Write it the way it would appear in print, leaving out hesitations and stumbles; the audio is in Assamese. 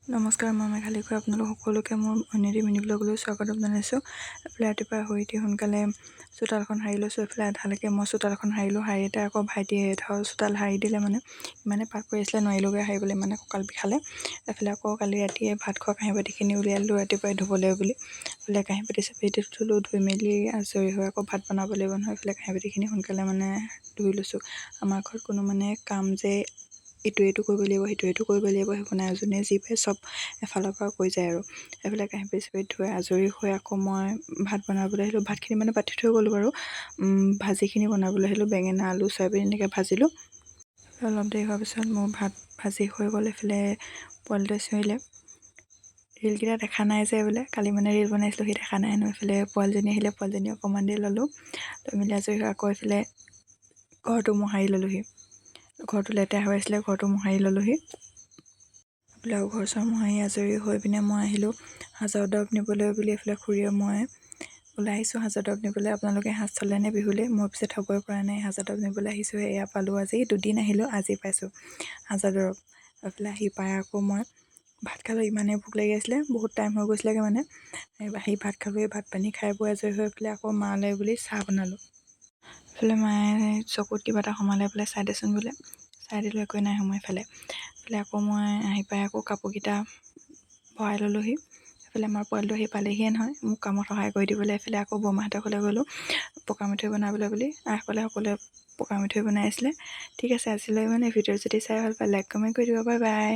নমস্কাৰ, মই মেঘালী খুৰা। আপোনালোক সকলোকে মোৰ অন্যদি মিনি ব্লগলৈ স্বাগতম জনাইছোঁ। এইফালে ৰাতিপুৱা শুই উঠি সোনকালে চোতালখন সাৰি লৈছোঁ। এইফালে আধালৈকে মই চোতালখন সাৰিলোঁ। সাৰি এটা আকৌ ভাইটিয়ে চোতাল সাৰি দিলে মানে ইমানে পাক কৰি আছিলে, নোৱাৰিলোগৈ সাৰিবলৈ, মানে কঁকাল বিষালে। এইফালে আকৌ কালি ৰাতিয়ে ভাত খোৱা কাঁহী বাতিখিনি উলিয়াই দিলোঁ ৰাতিপুৱাই ধুবলৈ বুলি। এইফালে কাঁহী বাতি ধুলোঁ, ধুই মেলি আজৰি হৈ আকৌ ভাত বনাব লাগিব নহয়। এইফালে কাঁহী বাতিখিনি সোনকালে মানে ধুই লৈছোঁ। আমাৰ ঘৰত কোনো মানে কাম যে এইটো কৰিব লাগিব, সেইটো কৰিব লাগিব, সেইবোৰ নাই। যোনে যি পায় চব এফালৰ পৰা কৈ যায় আৰু। এইফালে কাঁহী বাতি ধুই আজৰি হৈ আকৌ মই ভাত বনাবলৈ আহিলোঁ। ভাতখিনি মানে পাতি থৈ গ'লোঁ বাৰু। ভাজিখিনি বনাবলৈ আহিলোঁ। বেঙেনা, আলু, চয়াবিন এনেকৈ ভাজিলোঁ। অলপ দেৰি হোৱাৰ পিছত মোৰ ভাত ভাজি হৈ গ'ল। এইফালে পোৱালিটোৱে চিঞৰিলে, ৰীলকেইটা দেখা নাই যে বোলে। কালি মানে ৰীল বনাইছিলোঁ, সি দেখা নাই হেনো। এইফালে পোৱালিজনী আহিলে, পোৱালিজনী অকণমান দেৰি ল'লোঁ। লৈ মেলি আজৰি হৈ আকৌ এইফালে ঘৰটো মোহাৰি ল'লোঁহি। ঘৰটো লেতেৰা হৈ আছিলে, ঘৰটো মোহাৰি ল'লোঁহি। এইফালে ঘৰ চৰ মোহাৰি আজৰি হৈ পিনে মই আহিলোঁ সাজৰ দৰৱ নিবলৈ বুলি। এইফালে খুৰীয়ে মই ওলাই আহিছোঁ সাজৰ দৰৱ নিবলৈ। আপোনালোকে সাজ থ'লেনে বিহুলৈ? মই পিছে থ'বই পৰা নাই। সাজৰ দৰৱ নিবলৈ আহিছোঁ। এয়া পালোঁ আজি। দুদিন আহিলোঁ, আজি পাইছোঁ সাজৰ দৰৱ। এইফালে আহি পাই আকৌ মই ভাত খালোঁ। ইমানেই ভোক লাগি আছিলে, বহুত টাইম হৈ গৈছিলেগৈ মানে। আহি ভাত খালোঁ। ভাত পানী খাই বৈ আজৰি হৈ পেলাই আকৌ মালৈ বুলি চাহ বনালোঁ। এইফালে মায়ে চকুত কিবা এটা সোমালে বোলে, চাই দেচোন বোলে। চাই দিলোঁ, একোৱেই নাই সোমাই। এইফালে আকৌ মই আহি পাই আকৌ কাপোৰকেইটা ভৰাই ল'লোঁহি। এইফালে আমাৰ পোৱালিটো আহি পালেহিয়ে নহয় মোক কামত সহায় কৰি দিবলৈ। এইফালে আকৌ বৰমাহঁতৰ ঘৰলৈ গ'লোঁ পকা মিঠৈ বনাবলৈ বুলি। আগফালে সকলোৱে পকা মিঠৈ বনাই আছিলে। ঠিক আছে, আজিলৈ মানে ভিডিঅ' যদি চাই ভাল পায় লাইক কমেণ্ট কৰি দিব। Bye bye.